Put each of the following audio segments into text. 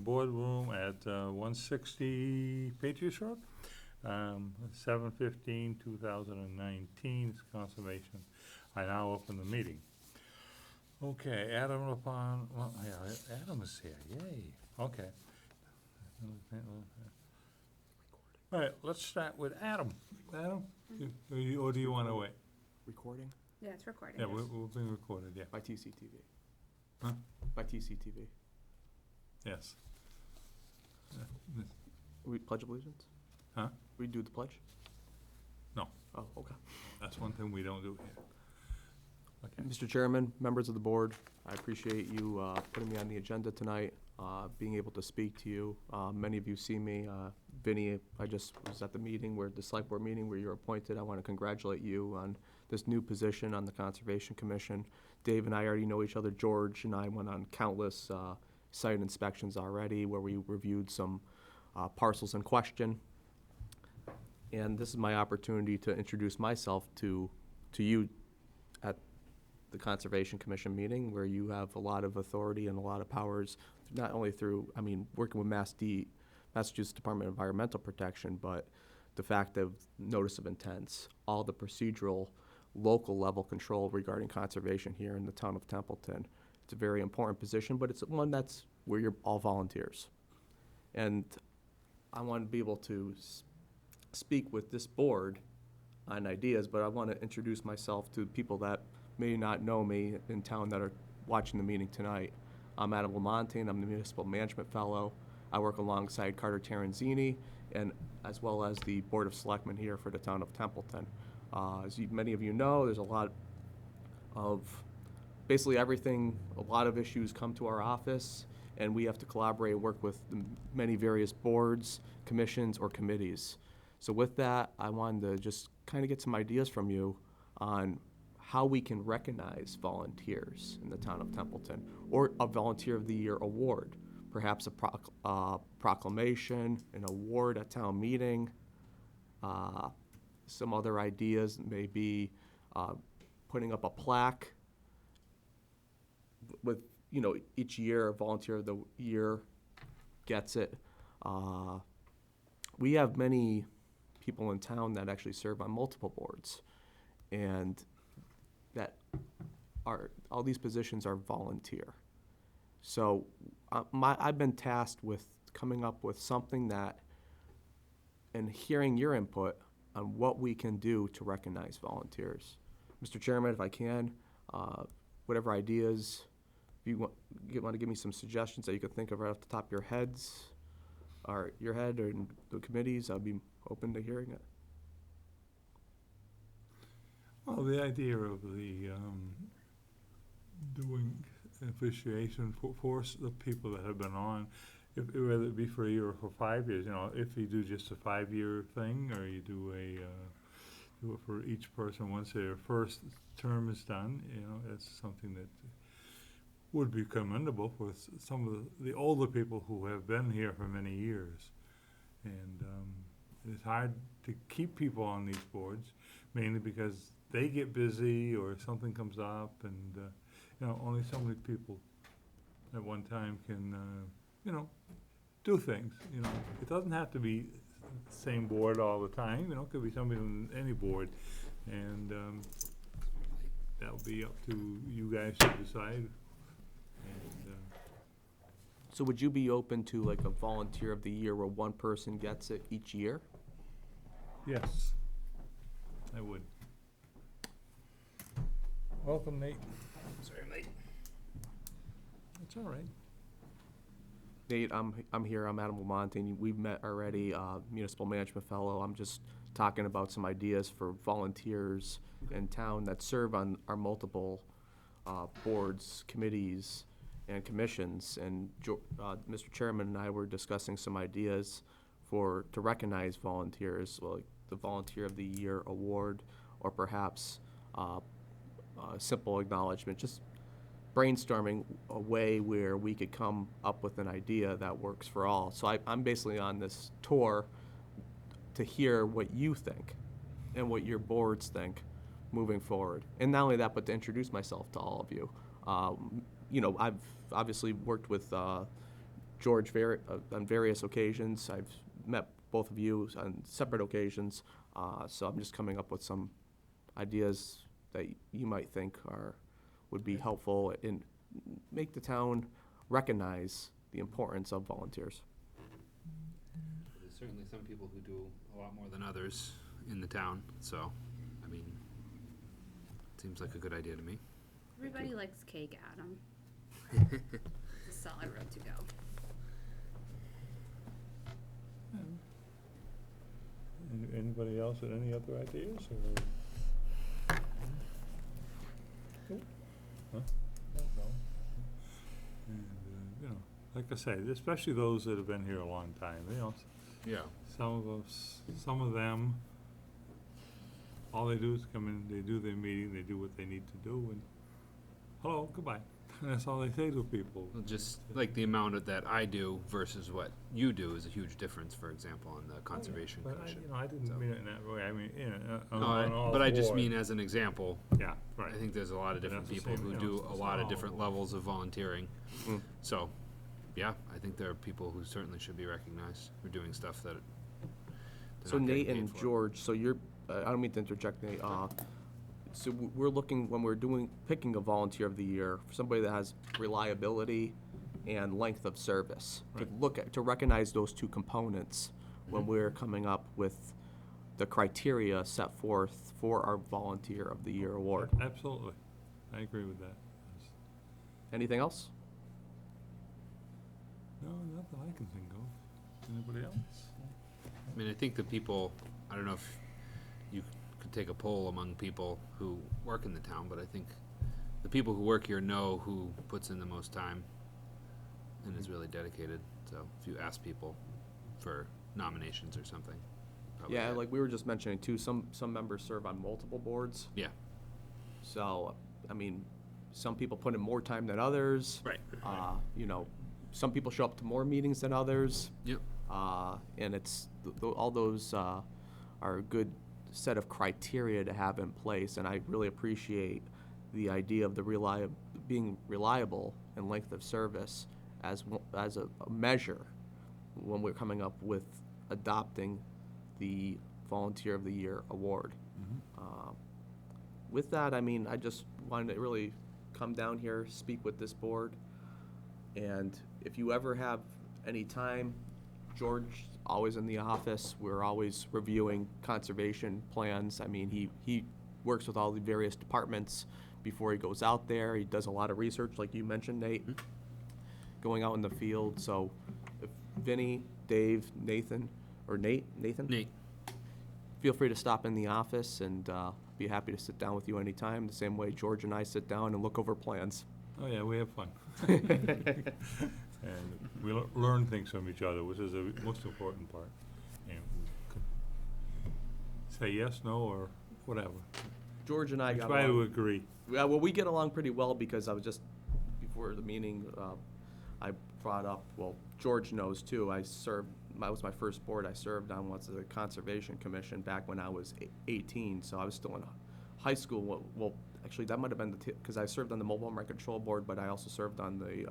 boardroom at 160 Patriots Road, 7/15/2019, it's conservation. I now open the meeting. Okay, Adam upon, well, yeah, Adam is here, yay, okay. All right, let's start with Adam. Adam, or do you want to wait? Recording Yeah, it's recording. Yeah, we're being recorded, yeah. by TCTV. Huh? By TCTV. Yes. We pledge allegiance? Huh? We do the pledge? No. Oh, okay. That's one thing we don't do here. Okay. Mr. Chairman, members of the board, I appreciate you putting me on the agenda tonight, being able to speak to you. Many of you see me. Vinny, I just was at the meeting the select board meeting where you're appointed. I want to congratulate you on this new position on the Conservation Commission. Dave and I already know each other. George and I went on countless site inspections already where we reviewed some parcels in question. And this is my opportunity to introduce myself to you at the Conservation Commission meeting, where you have a lot of authority and a lot of powers, not only through, working with Massachusetts Department of Environmental Protection, but the fact of notice of intents, all the procedural, local level control regarding conservation here in the town of Templeton. It's a very important position, but it's one that's where you're all volunteers. And I want to be able to speak with this board on ideas, but I want to introduce myself to people that may not know me in town that are watching the meeting tonight. I'm Adam Lamontagne. I'm the Municipal Management Fellow. I work alongside Carter Terenzini, and as well as the Board of Selectmen here for the town of Templeton. Many of you know, there's a lot of, basically everything, a lot of issues come to our office, and we have to collaborate and work with the many various boards, commissions, or committees. So with that, I wanted to just kind of get some ideas from you on how we can recognize volunteers in the town of Templeton, or a Volunteer of the Year award, perhaps a proclamation, an award at town meeting, some other ideas, maybe putting up a plaque with, each year a Volunteer of the Year gets it. We have many people in town that actually serve on multiple boards, and all these positions are volunteer. So I've been tasked with coming up with something and hearing your input on what we can do to recognize volunteers. Mr. Chairman, if I can, whatever ideas, if you want to give me some suggestions that you could think of right off the top of your heads, or your head, or in the committees, I'd be open to hearing it. Well, the idea of the doing appreciation for the people that have been on, whether it be for a year or for 5 years, if you do just a 5-year thing, or you do do it for each person once their first term is done, that's something that would be commendable for some of the older people who have been here for many years. And it's hard to keep people on these boards, mainly because they get busy or something comes up, and only so many people at one time can do things. It doesn't have to be the same board all the time. It could be somebody on any board, and that'll be up to you guys to decide. And, So would you be open to like a Volunteer of the Year where one person gets it each year? yes, I would. Welcome, Nate. Sorry, mate. It's all right. Nate, I'm here. I'm Adam Lamontagne. We've met already, Municipal Management Fellow. I'm just talking about some ideas for volunteers in town that serve on our multiple boards, committees, and commissions. And Mr. Chairman and I were discussing some ideas to recognize volunteers, like the Volunteer of the Year award, or perhaps a simple acknowledgement, just brainstorming a way where we could come up with an idea that works for all. So I'm basically on this tour to hear what you think and what your boards think moving forward. And not only that, but to introduce myself to all of you. I've obviously worked with George on various occasions. I've met both of you on separate occasions, so I'm just coming up with some ideas that you might think would be helpful and make the town recognize the importance of volunteers. There's certainly some people who do a lot more than others in the town, so, I mean, seems like a good idea to me. Everybody likes cake, Adam. It's a solid road to go. Anybody else with any other ideas, or? Nope. Huh? No. And, you know, like I say, especially those that have been here a long time, you know, Yeah. some of them, all they do is come in, they do their meeting, they do what they need to do, and hello, goodbye. And that's all they say to people. Well, just like the amount that I do versus what you do is a huge difference, for example, on the Conservation But Commission. I didn't So- mean it in that way. I mean, you know, No, on all but I just four. mean as an example, Yeah, right. I think there's a lot of But different that's the people same, who you know, do it's a lot of all- different levels of volunteering. Mm. So, yeah, I think there are people who certainly should be recognized for doing stuff that they're So not getting Nate paid and for. George, so you're, I don't mean to interject, Nate, so we're looking, when we're picking a volunteer of the year, for somebody that has reliability and length of service, to recognize those two components when we're coming up with the criteria set forth for our Volunteer of the Year award. Absolutely. I agree with that. Yes. Anything else? No, not that I can think of. Anybody else? I mean, I think the people, I don't know if you could take a poll among people who work in the town, but I think the people who work here know who puts in the most time and is really dedicated. So if you ask people for nominations or something. probably Yeah, that. like we were just mentioning too, some members serve on multiple boards. Yeah. So, I mean, some people put in more time than others. Right. You know, some people show up to more meetings than others. Yep. And it's, all those are a good set of criteria to have in place, and I really appreciate the idea of the being reliable and length of service as a measure when we're coming up with adopting the Volunteer of the Year award. With that, I mean, I just wanted to really come down here, speak with this board, and if you ever have any time, George, always in the office, we're always reviewing conservation plans. I mean, he works with all the various departments before he goes out there. He does a lot of research, like you mentioned, Nate, going out in the field. So if Vinny, Dave, Nathan, Nate. feel free to stop in the office, and be happy to sit down with you anytime, the same way George and I sit down and look over plans. Oh, yeah, we have fun. And we learn things from each other, which is the most important part. And we can say yes, no, or whatever. George and I We got try to along. agree. Yeah, well, we get along pretty well because I was just, before the meeting, I brought up, well, George knows too, that was my first board I served on, was the Conservation Commission back when I was 18, so I was still in high school. Well, actually, that might have been because I served on the Mobile Home Rent Control Board, but I also served on the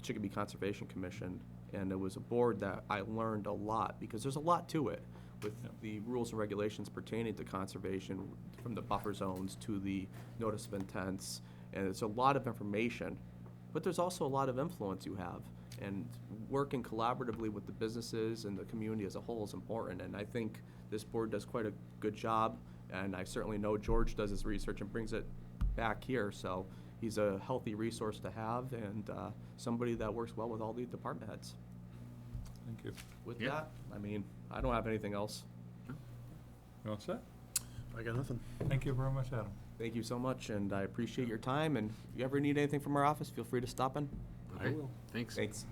Chicopee Conservation Commission, and it was a board that I learned a lot, because there's a lot to it with the rules and regulations pertaining to conservation, from the buffer zones to the notice of intents, and it's a lot of information, but there's also a lot of influence you have, and working collaboratively with the businesses and the community as a whole is important, and I think this board does quite a good job, and I certainly know George does his research and brings it back here, so he's a healthy resource to have, and somebody that works well with all the department heads. Thank you. With Yeah. that, I mean, I don't have anything else. You all set? I got nothing. Thank you very much, Adam. Thank you so much, and I appreciate your time, and if you ever need anything from our office, feel free to stop in. Okay. will. Thanks. Thanks.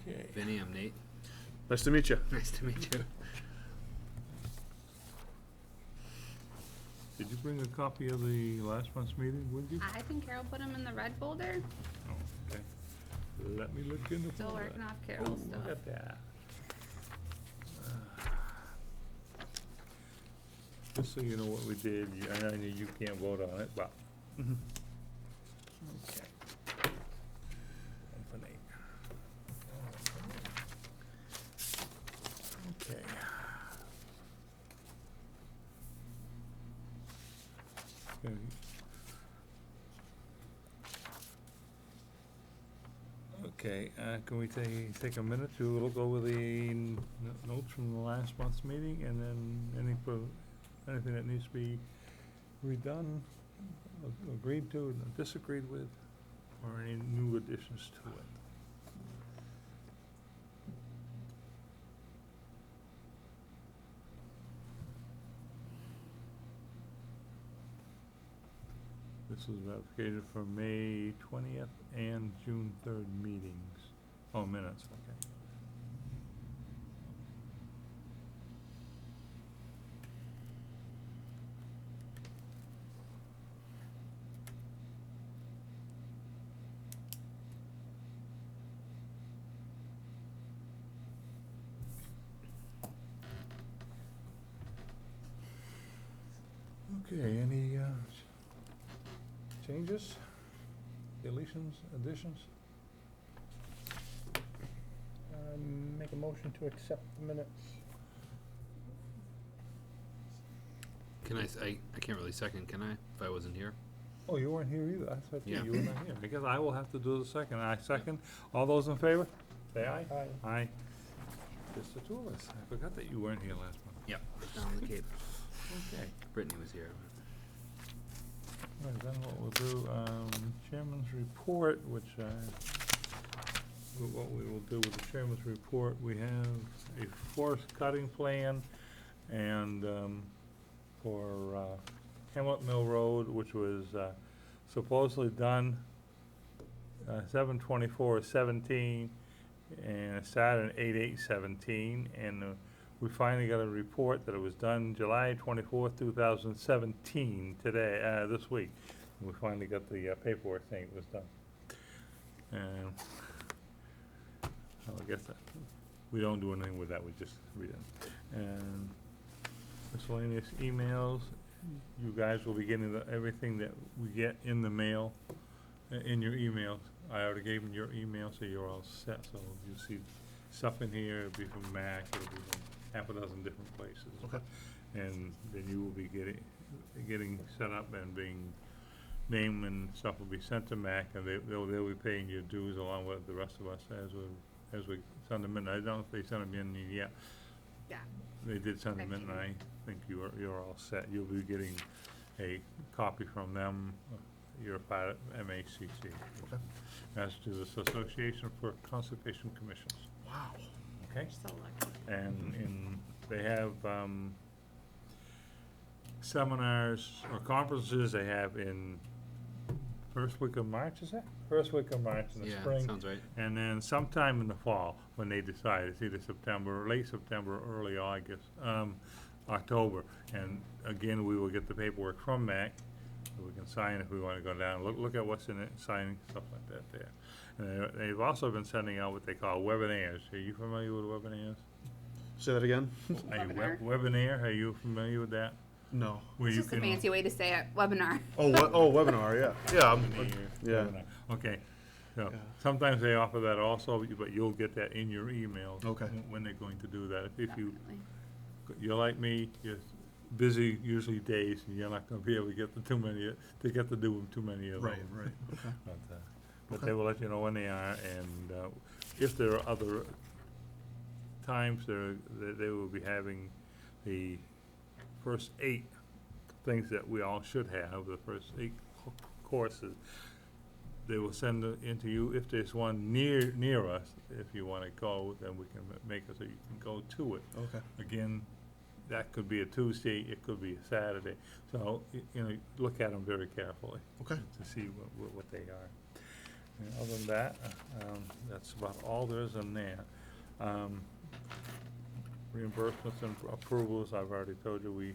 Okay. Vinny, I'm Nate. Nice to meet you. Nice to meet you. Did you bring a copy of the last month's meeting with you? I think Carol put them in the red folder. Oh, okay. Let me look in the Still folder. working off Carol's Oh, stuff. look at that. Just so you know what we did, I know you can't vote on it, but Okay. Okay, can we take a minute to look over the notes from the last month's meeting, and then anything that needs to be redone, agreed to, disagreed with, or any new additions to it? This was ratification for May 20th and June 3rd meetings. Oh, minutes, okay. Okay, any changes, deletions, additions? Make a motion to accept the minutes. Can I can't really second, can I, if I wasn't here? Oh, you weren't here either, I thought Yeah. you were not here. I guess I will have to do the second. I second. All those in favor? Say aye. Aye. Aye. Just the two of us. I forgot that you weren't here last month. Yep. Down on the Cape. Okay. Brittany was here. All right, then what we'll do, chairman's report, which what we will do with the chairman's report, we have a forest cutting plan, and for Hamlet Mill Road, which was supposedly done 7/24/17, and it started in 8/8/17, and we finally got a report that it was done July 24th, 2017, today, this week. We finally got the paperwork saying it was done. And I guess that, we don't do anything with that, we just read it. And miscellaneous emails, you guys will be getting everything that we get in the mail, in your emails. I already gave them your email, so you're all set, so you'll see stuff in here, it'll be from Mac, it'll be from half a dozen different places. Okay. And then you will be getting set up and being named, and stuff will be sent to Mac, and they'll be paying your dues along with the rest of us as we send them in. I don't know if they sent them in yet. Yeah. They did send them in, and I think you're all set. You'll be getting a copy from them. You're part of MACC. Okay. Massachusetts Association for Conservation Commissions. Wow. Okay? So lucky. And they have seminars or conferences they have in first week of March, is it? First week of March in the Yeah, spring. sounds right. And then sometime in the fall, when they decide, it's either September, late September, or early August, October. And again, we will get the paperwork from Mac, so we can sign if we wanna go down, look at what's in it, signing, stuff like that there. And they've also been sending out what they call webinars. Are you familiar with webinars? Say that again? Are you Webinar. Webinar, are you familiar with that? No. Where It's you just a can fancy way to say it, webinar. Oh, webinar, yeah. Yeah, yeah. Webinar. Okay, so Yeah. sometimes they offer that also, but you'll get that in your emails. Okay. When they're going to do that. If Definitely. you're like me, you're busy usually days, and you're not gonna be able to get too many of those. Right, right. Okay. But they will let you know when they are, and if there are other times, they will be having the first 8 things that we all should have, the first 8 courses. They will send it into you. If there's one near us, if you wanna go, then we can make it so you can go to it. Okay. Again, that could be a Tuesday, it could be a Saturday, so, look at them very carefully. Okay. To see what they are. And other than that, that's about all there is in there. Reimbursements and approvals, I've already told you, we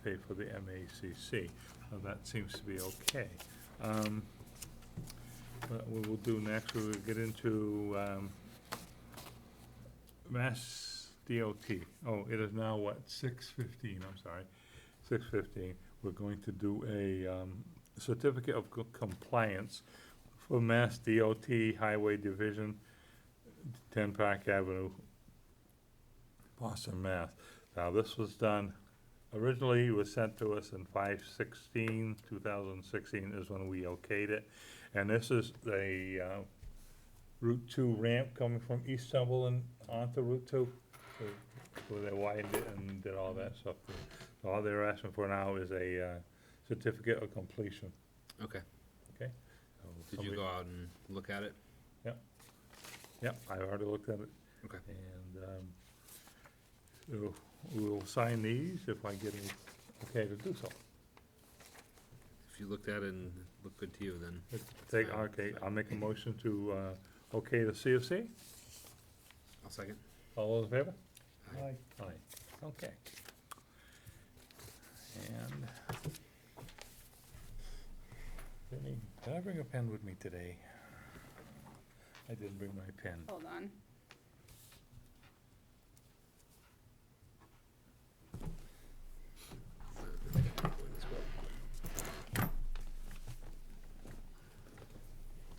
pay for the MACC, so that seems to be okay. What we will do next, we will get into, Mass DOT. Oh, it is now what, 6:15, I'm sorry, 6:15. We're going to do a, certificate of compliance for Mass DOT Highway Division, 10 Park Avenue, Boston, Mass. Now, this was done originally it was sent to us in 2016 is when we okayed it. And this is the, Route 2 ramp coming from East Templeton onto Route 2. So where they widened it and did all that stuff. So all they're asking for now is a, certificate of completion, Okay. okay? So Did you somebody- go out and look at it? Yep, I already looked at it. Okay. And, so we'll sign these if I get it okay to do so. If you looked at it and it looked good to you, then Take, okay, I'll make a motion to, okay the CFC. I'll second. All those in favor? Aye. Aye. Okay. And, Vinnie, did I bring a pen with me today? I didn't bring my pen. Hold on.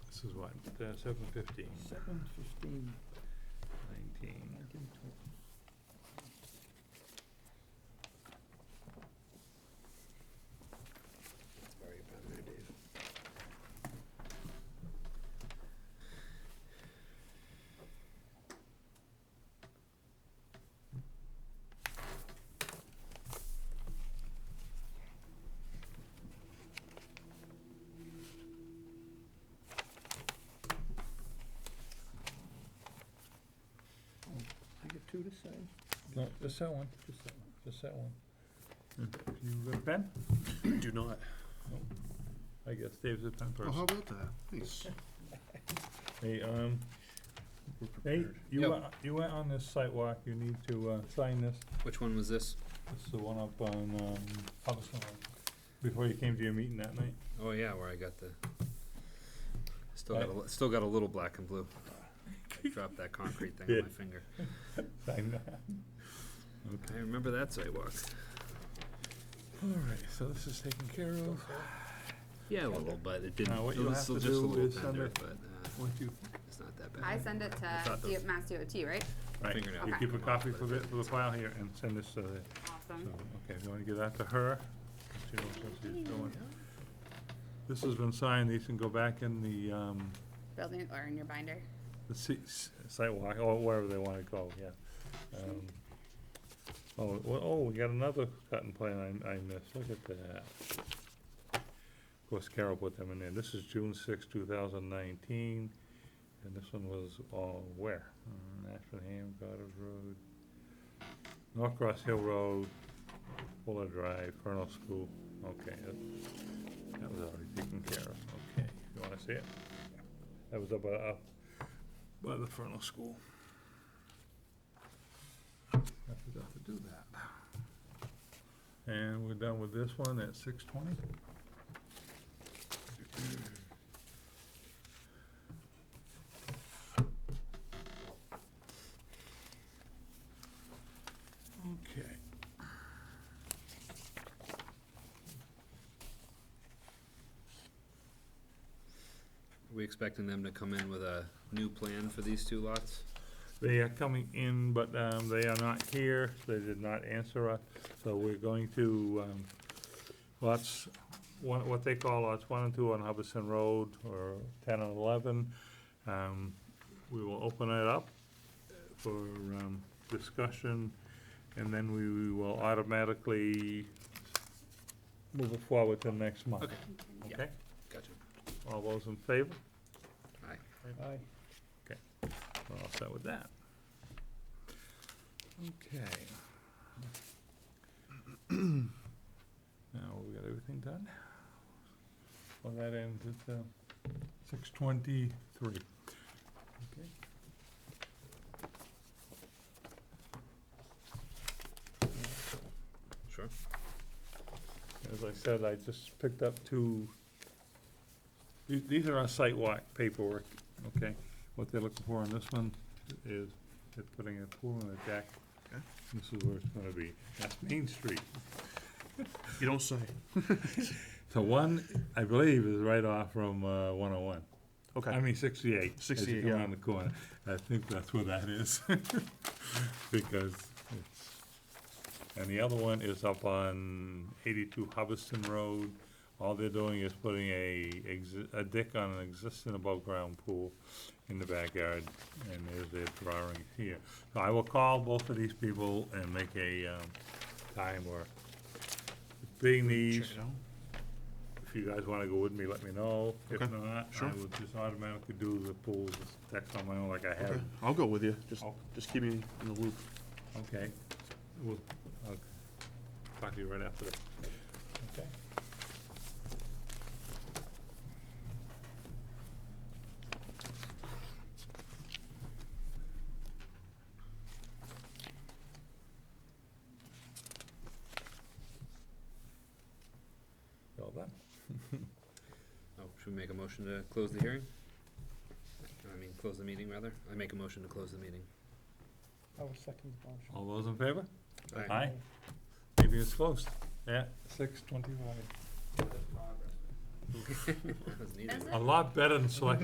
This is what, 7:15, 7:15. 19. Sorry about that, Dave. I get two to sign? No, just that one, Just that one. just that one. You got a pen? Do not. I guess Dave's a pen Oh, person. how about that? Nice. Hey, We're hey, prepared. Yep. you went on this site walk, you need to, sign this. Which one was this? This is the one up on, Hubbardston Road, before you came to your meeting that night. Oh yeah, where I got the. Still got a little black and blue. I dropped that concrete thing Yeah. on my finger. Sign that. I remember that sidewalk. All right, so this is taken care of. Yeah, a little, but it didn't. Now, what it you'll was have still to just a do little is send tender, it- but Once you, it's not that bad. I send it thought to those- Mass DOT, right? right, Fingernail. you Okay. keep a copy for the file here and send this to the, Awesome. so, okay, you wanna give that to her? She knows what she's doing. This has been signed, these can go back in the, Building, or in your binder. the sidewalk, or wherever they wanna go, yeah. We got another cut and plan I missed, look at that. Of course, Carol put them in there, this is June 2019, and this one was, where? Ashburnham, Goddard Road, Norcross Hill Road, Fuller Drive, Fernal School, okay, that was already taken care of, okay, you wanna see it? That was up by the Fernal School. I forgot to do that. And we're done with this one at 6:20. Okay. Are we expecting them to come in with a new plan for these two lots? They are coming in, but they are not here, they did not answer us, so we're going to, lots, what they call lots 1 and 2 on Hubbardston Road, or 10 and 11. We will open it up for discussion, and then we will automatically move it forward to next month. Okay. Yeah. Okay? Gotcha. All those in favor? Aye. Aye. We're all set with that. Okay. Now, we got everything done? Well, that ends at 6:23. Okay. Sure. As I said, I just picked up two, these are our site walk paperwork, okay? What they're looking for on this one is they're putting a pool and a deck. Okay. This is where it's gonna be. That's Main Street. You don't say. So one, I believe, is right off from 101. Okay. I mean 68. As 68, you come yeah. around the corner. I think that's where that is. Because it's And the other one is up on 82 Hubbardston Road. All they're doing is putting a deck on an existing above-ground pool in the backyard, and there's their drawing here. So I will call both of these people and make a time where, being these, Check it out. if you guys wanna go with me, let me know. If Okay, not, sure. I will just automatically do the pools, decks on my own like I have. Okay, I'll go with you. Oh. Just keep me in the loop. Okay. I'll talk to you right after that. Okay. Well done. Oh, should we make a motion to close the hearing? I mean, close the meeting, rather? I make a motion to close the meeting. I will second the motion. All those in favor? Aye. Aye. Meeting is closed at 6:25. That was needed. Is A it? lot better than select